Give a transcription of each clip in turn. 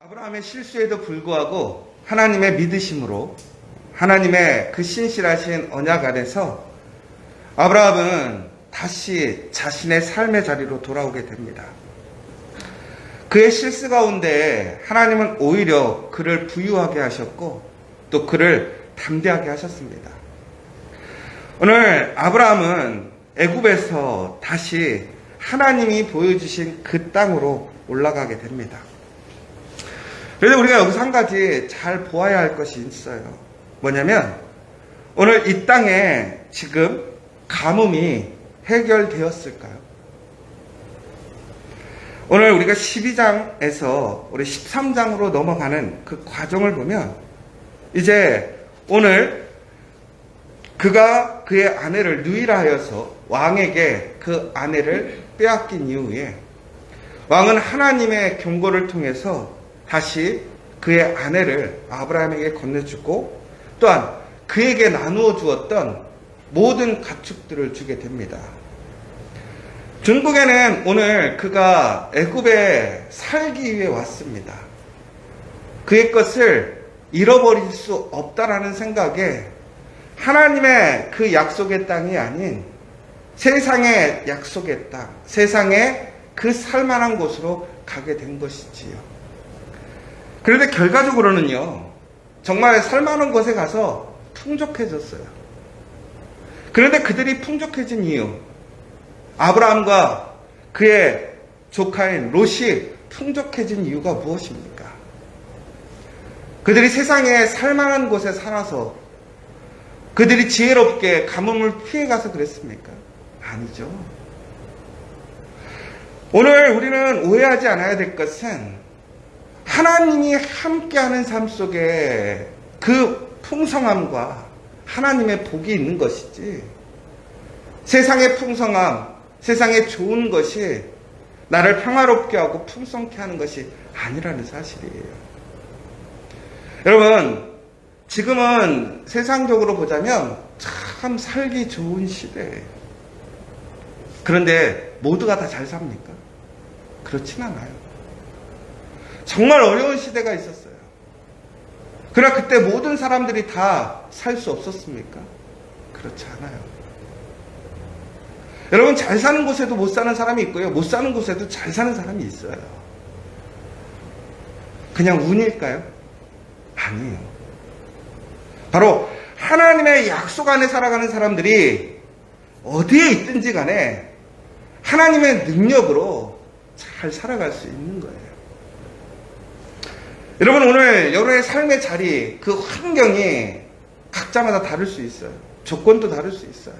아브라함의 실수에도 불구하고 하나님의 믿으심으로 하나님의 그 신실하신 언약 안에서 아브라함은 다시 자신의 삶의 자리로 돌아오게 됩니다. 그의 실수 가운데 하나님은 오히려 그를 부유하게 하셨고 또 그를 담대하게 하셨습니다. 오늘 아브라함은 애굽에서 다시 하나님이 보여주신 그 땅으로 올라가게 됩니다. 그런데 우리가 여기서 한 가지 잘 보아야 할 것이 있어요. 뭐냐면 오늘 이 땅에 지금 가뭄이 해결되었을까요? 오늘 우리가 12장에서 우리 13장으로 넘어가는 그 과정을 보면 이제 오늘 그가 그의 아내를 누이라 하여서 왕에게 그 아내를 빼앗긴 이후에 왕은 하나님의 경고를 통해서 다시 그의 아내를 아브라함에게 건네주고 또한 그에게 나누어 주었던 모든 가축들을 주게 됩니다. 중국에는 오늘 그가 애굽에 살기 위해 왔습니다. 그의 것을 잃어버릴 수 없다라는 생각에 하나님의 그 약속의 땅이 아닌 세상의 약속의 땅, 세상의 그 살만한 곳으로 가게 된 것이지요. 그런데 결과적으로는요, 정말 살만한 곳에 가서 풍족해졌어요. 그런데 그들이 풍족해진 이유, 아브라함과 그의 조카인 롯이 풍족해진 이유가 무엇입니까? 그들이 세상에 살만한 곳에 살아서 그들이 지혜롭게 가뭄을 피해가서 그랬습니까? 아니죠. 오늘 우리는 오해하지 않아야 될 것은 하나님이 함께하는 삶 속에 그 풍성함과 하나님의 복이 있는 것이지 세상의 풍성함, 세상의 좋은 것이 나를 평화롭게 하고 풍성케 하는 것이 아니라는 사실이에요. 여러분, 지금은 세상적으로 보자면 참 살기 좋은 시대예요. 그런데 모두가 다 잘 삽니까? 그렇진 않아요. 정말 어려운 시대가 있었어요. 그러나 그때 모든 사람들이 다 살 수 없었습니까? 그렇지 않아요. 여러분, 잘 사는 곳에도 못 사는 사람이 있고요. 못 사는 곳에도 잘 사는 사람이 있어요. 그냥 운일까요? 아니에요. 바로 하나님의 약속 안에 살아가는 사람들이 어디에 있든지 간에 하나님의 능력으로 잘 살아갈 수 있는 거예요. 여러분, 오늘 여러분의 삶의 자리, 그 환경이 각자마다 다를 수 있어요. 조건도 다를 수 있어요.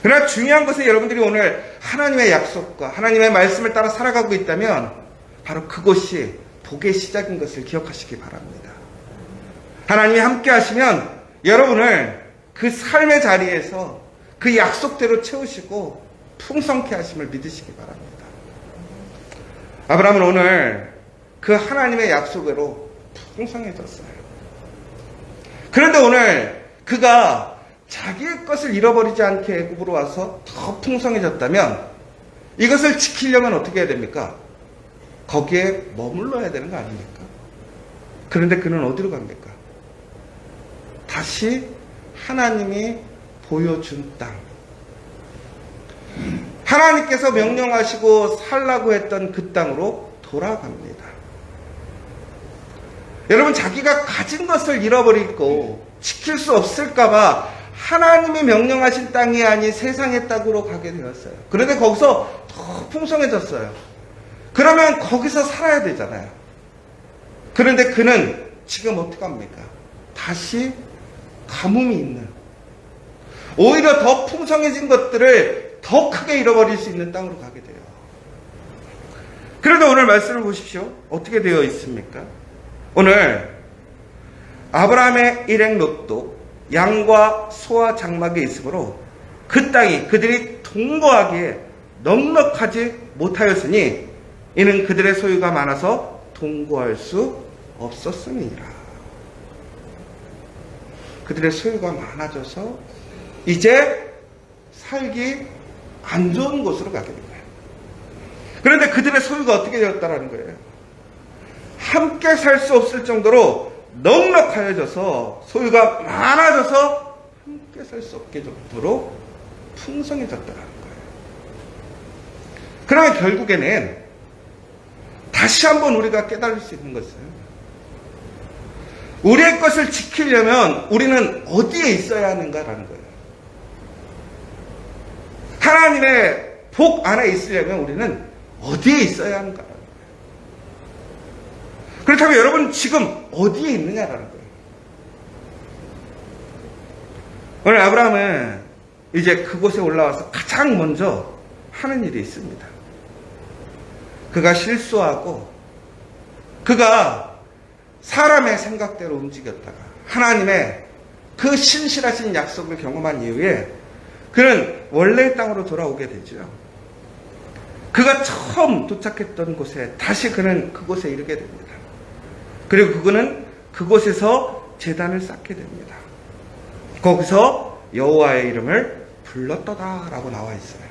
그러나 중요한 것은 여러분들이 오늘 하나님의 약속과 하나님의 말씀을 따라 살아가고 있다면 바로 그것이 복의 시작인 것을 기억하시기 바랍니다. 하나님이 함께 하시면 여러분을 그 삶의 자리에서 그 약속대로 채우시고 풍성케 하심을 믿으시기 바랍니다. 아브라함은 오늘 그 하나님의 약속으로 풍성해졌어요. 그런데 오늘 그가 자기의 것을 잃어버리지 않게 애굽으로 와서 더 풍성해졌다면 이것을 지키려면 어떻게 해야 됩니까? 거기에 머물러야 되는 거 아닙니까? 그런데 그는 어디로 갑니까? 다시 하나님이 보여준 땅, 하나님께서 명령하시고 살라고 했던 그 땅으로 돌아갑니다. 여러분, 자기가 가진 것을 잃어버리고 지킬 수 없을까봐 하나님이 명령하신 땅이 아닌 세상의 땅으로 가게 되었어요. 그런데 거기서 더 풍성해졌어요. 그러면 거기서 살아야 되잖아요. 그런데 그는 지금 어떻게 합니까? 다시 가뭄이 있는, 오히려 더 풍성해진 것들을 더 크게 잃어버릴 수 있는 땅으로 가게 돼요. 그런데 오늘 말씀을 보십시오. 어떻게 되어 있습니까? 오늘 아브라함의 일행 롯도 양과 소와 장막에 있으므로 그 땅이 그들이 동거하기에 넉넉하지 못하였으니 이는 그들의 소유가 많아서 동거할 수 없었음이니라. 그들의 소유가 많아져서 이제 살기 안 좋은 곳으로 가게 된 거예요. 그런데 그들의 소유가 어떻게 되었다라는 거예요? 함께 살 수 없을 정도로 넉넉하여져서 소유가 많아져서 함께 살 수 없게 정도로 풍성해졌다는 거예요. 그러면 결국에는 다시 한번 우리가 깨달을 수 있는 것은 우리의 것을 지키려면 우리는 어디에 있어야 하는가라는 거예요. 하나님의 복 안에 있으려면 우리는 어디에 있어야 하는가라는 거예요. 그렇다면 여러분 지금 어디에 있느냐라는 거예요. 오늘 아브라함은 이제 그곳에 올라와서 가장 먼저 하는 일이 있습니다. 그가 실수하고 그가 사람의 생각대로 움직였다가 하나님의 그 신실하신 약속을 경험한 이후에 그는 원래의 땅으로 돌아오게 되죠. 그가 처음 도착했던 곳에 다시 그는 그곳에 이르게 됩니다. 그리고 그는 그곳에서 제단을 쌓게 됩니다. 거기서 여호와의 이름을 불렀더다라고 나와 있어요.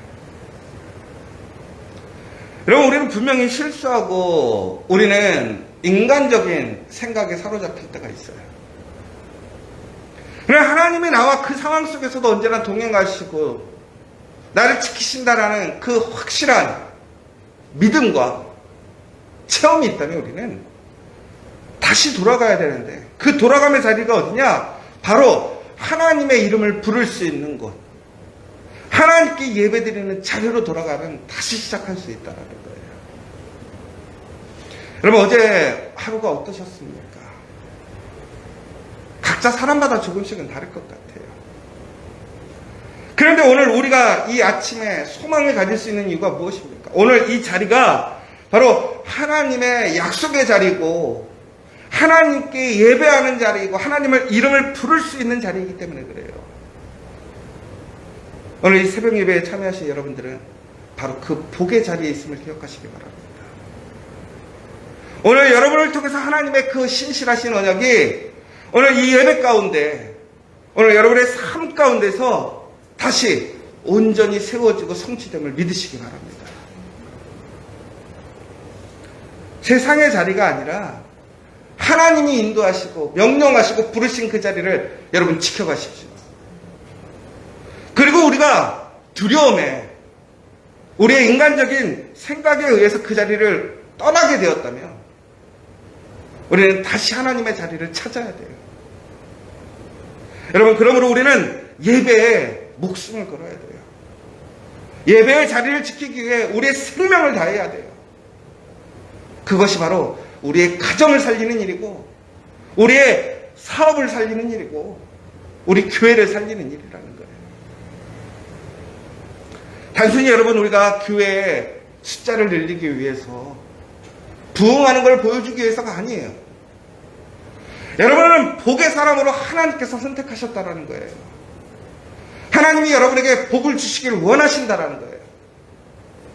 여러분, 우리는 분명히 실수하고 우리는 인간적인 생각에 사로잡힐 때가 있어요. 그러나 하나님이 나와 그 상황 속에서도 언제나 동행하시고 나를 지키신다라는 그 확실한 믿음과 체험이 있다면 우리는 다시 돌아가야 되는데 그 돌아감의 자리가 어디냐? 바로 하나님의 이름을 부를 수 있는 곳, 하나님께 예배드리는 자리로 돌아가면 다시 시작할 수 있다는 거예요. 여러분, 어제 하루가 어떠셨습니까? 각자 사람마다 조금씩은 다를 것 같아요. 그런데 오늘 우리가 이 아침에 소망을 가질 수 있는 이유가 무엇입니까? 오늘 이 자리가 바로 하나님의 약속의 자리고 하나님께 예배하는 자리이고 하나님의 이름을 부를 수 있는 자리이기 때문에 그래요. 오늘 이 새벽 예배에 참여하신 여러분들은 바로 그 복의 자리에 있음을 기억하시기 바랍니다. 오늘 여러분을 통해서 하나님의 그 신실하신 언약이 오늘 이 예배 가운데 오늘 여러분의 삶 가운데서 다시 온전히 세워지고 성취됨을 믿으시기 바랍니다. 세상의 자리가 아니라 하나님이 인도하시고 명령하시고 부르신 그 자리를 여러분 지켜가십시오. 그리고 우리가 두려움에 우리의 인간적인 생각에 의해서 그 자리를 떠나게 되었다면 우리는 다시 하나님의 자리를 찾아야 돼요. 여러분, 그러므로 우리는 예배에 목숨을 걸어야 돼요. 예배의 자리를 지키기 위해 우리의 생명을 다해야 돼요. 그것이 바로 우리의 가정을 살리는 일이고 우리의 사업을 살리는 일이고 우리 교회를 살리는 일이라는 거예요. 단순히 여러분 우리가 교회에 숫자를 늘리기 위해서 부흥하는 걸 보여주기 위해서가 아니에요. 여러분은 복의 사람으로 하나님께서 선택하셨다라는 거예요. 하나님이 여러분에게 복을 주시기를 원하신다라는 거예요.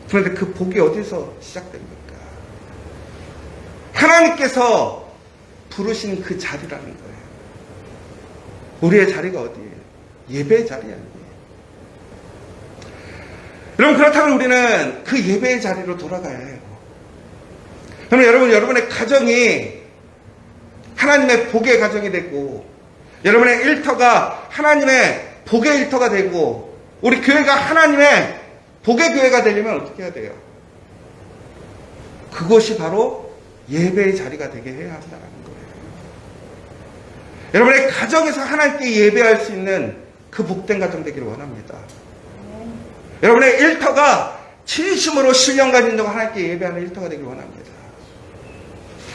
그런데 그 복이 어디서 시작됩니까? 하나님께서 부르신 그 자리라는 거예요. 우리의 자리가 어디예요? 예배의 자리 아니에요. 여러분, 그렇다면 우리는 그 예배의 자리로 돌아가야 해요. 그러면 여러분의 가정이 하나님의 복의 가정이 되고 여러분의 일터가 하나님의 복의 일터가 되고 우리 교회가 하나님의 복의 교회가 되려면 어떻게 해야 돼요? 그것이 바로 예배의 자리가 되게 해야 한다는 거예요. 여러분의 가정에서 하나님께 예배할 수 있는 그 복된 가정 되기를 원합니다. 여러분의 일터가 진심으로 신령과 진정과 하나님께 예배하는 일터가 되기를 원합니다.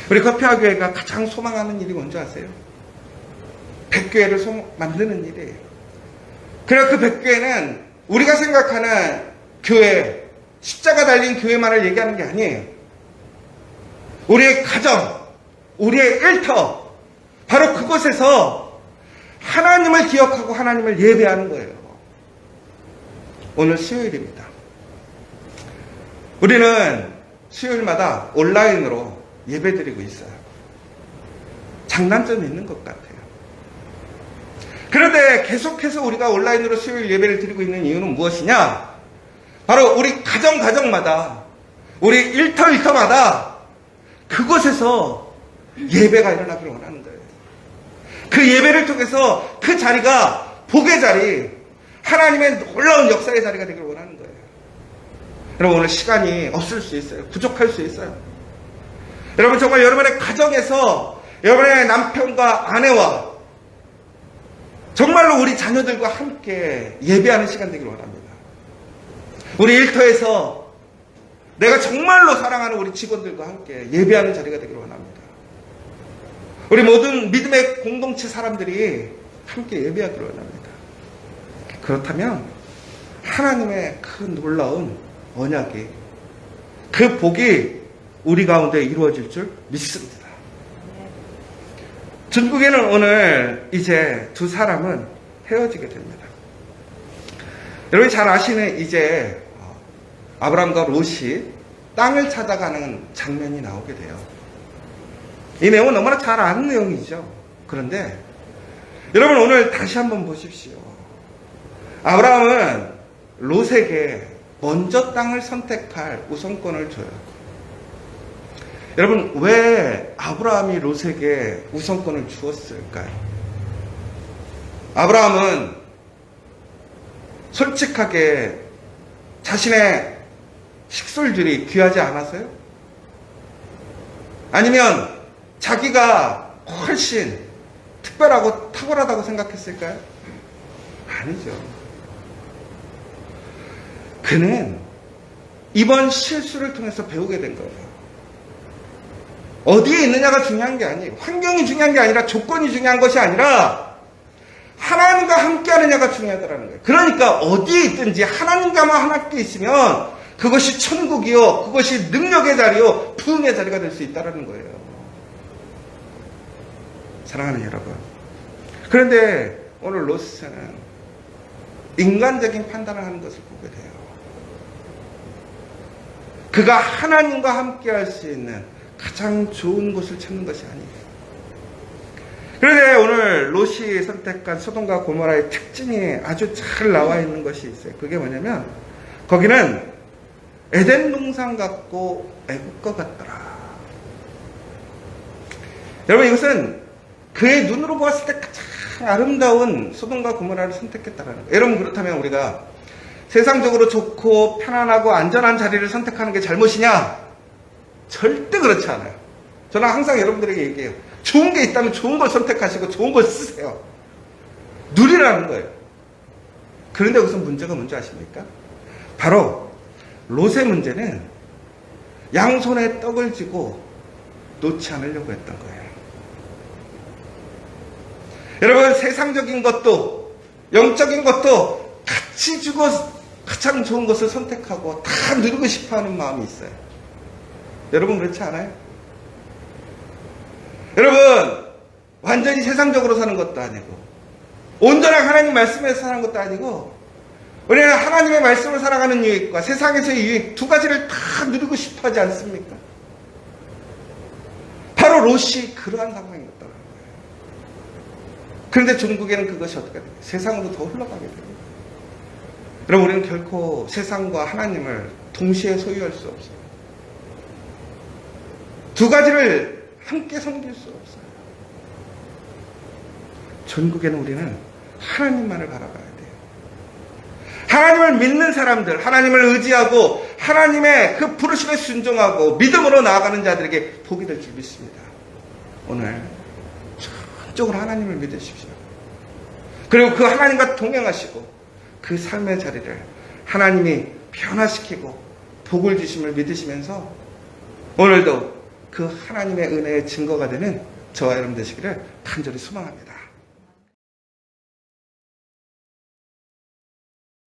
우리 커피와 교회가 가장 소망하는 일이 뭔지 아세요? 백교회를 만드는 일이에요. 그래서 그 백교회는 우리가 생각하는 교회, 십자가 달린 교회만을 얘기하는 게 아니에요. 우리의 가정, 우리의 일터, 바로 그곳에서 하나님을 기억하고 하나님을 예배하는 거예요. 오늘 수요일입니다. 우리는 수요일마다 온라인으로 예배드리고 있어요. 장단점이 있는 것 같아요. 그런데 계속해서 우리가 온라인으로 수요일 예배를 드리고 있는 이유는 무엇이냐? 바로 우리 가정마다 우리 일터마다 그곳에서 예배가 일어나기를 원하는 거예요. 그 예배를 통해서 그 자리가 복의 자리, 하나님의 놀라운 역사의 자리가 되기를 원하는 거예요. 여러분, 오늘 시간이 없을 수 있어요. 부족할 수 있어요. 여러분, 정말 여러분의 가정에서 여러분의 남편과 아내와 정말로 우리 자녀들과 함께 예배하는 시간 되기를 원합니다. 우리 일터에서 내가 정말로 사랑하는 우리 직원들과 함께 예배하는 자리가 되기를 원합니다. 우리 모든 믿음의 공동체 사람들이 함께 예배하기를 원합니다. 그렇다면 하나님의 그 놀라운 언약이, 그 복이 우리 가운데 이루어질 줄 믿습니다. 전국에는 오늘 이제 두 사람은 헤어지게 됩니다. 여러분이 잘 아시는 이제 아브라함과 롯이 땅을 찾아가는 장면이 나오게 돼요. 이 내용은 너무나 잘 아는 내용이죠. 그런데 여러분, 오늘 다시 한번 보십시오. 아브라함은 롯에게 먼저 땅을 선택할 우선권을 줘요. 여러분, 왜 아브라함이 롯에게 우선권을 주었을까요? 아브라함은 솔직하게 자신의 식솔들이 귀하지 않아서요? 아니면 자기가 훨씬 특별하고 탁월하다고 생각했을까요? 아니죠. 그는 이번 실수를 통해서 배우게 된 거예요. 어디에 있느냐가 중요한 게 아니에요. 환경이 중요한 게 아니라 조건이 중요한 것이 아니라 하나님과 함께 하느냐가 중요하다는 거예요. 그러니까 어디에 있든지 하나님과만 함께 있으면 그것이 천국이요, 그것이 능력의 자리요, 부흥의 자리가 될 수 있다는 거예요. 사랑하는 여러분, 그런데 오늘 롯은 인간적인 판단을 하는 것을 보게 돼요. 그가 하나님과 함께 할 수 있는 가장 좋은 곳을 찾는 것이 아니에요. 그런데 오늘 롯이 선택한 소돔과 고모라의 특징이 아주 잘 나와 있는 것이 있어요. 그게 뭐냐면 거기는 에덴 동산 같고 애국과 같더라. 여러분, 이것은 그의 눈으로 보았을 때 가장 아름다운 소돔과 고모라를 선택했다는 거예요. 여러분, 그렇다면 우리가 세상적으로 좋고 편안하고 안전한 자리를 선택하는 게 잘못이냐? 절대 그렇지 않아요. 저는 항상 여러분들에게 얘기해요. 좋은 게 있다면 좋은 걸 선택하시고 좋은 걸 쓰세요. 누리라는 거예요. 그런데 여기서 문제가 뭔지 아십니까? 바로 롯의 문제는 양손에 떡을 쥐고 놓지 않으려고 했던 거예요. 여러분, 세상적인 것도 영적인 것도 같이 주고 가장 좋은 것을 선택하고 다 누리고 싶어하는 마음이 있어요. 여러분, 그렇지 않아요? 여러분, 완전히 세상적으로 사는 것도 아니고 온전한 하나님 말씀에서 사는 것도 아니고 우리는 하나님의 말씀을 살아가는 유익과 세상에서의 유익 두 가지를 다 누리고 싶어 하지 않습니까? 바로 롯이 그러한 상황이었다는 거예요. 그런데 종국에는 그것이 어떻게 돼요? 세상으로 더 흘러가게 됩니다. 여러분, 우리는 결코 세상과 하나님을 동시에 소유할 수 없어요. 두 가지를 함께 섬길 수 없어요. 전국에는 우리는 하나님만을 바라봐야 돼요. 하나님을 믿는 사람들, 하나님을 의지하고 하나님의 그 부르심에 순종하고 믿음으로 나아가는 자들에게 복이 될 줄 믿습니다. 오늘 전적으로 하나님을 믿으십시오. 그리고 그 하나님과 동행하시고 그 삶의 자리를 하나님이 변화시키고 복을 주심을 믿으시면서 오늘도 그 하나님의 은혜의 증거가 되는 저와 여러분 되시기를 간절히 소망합니다.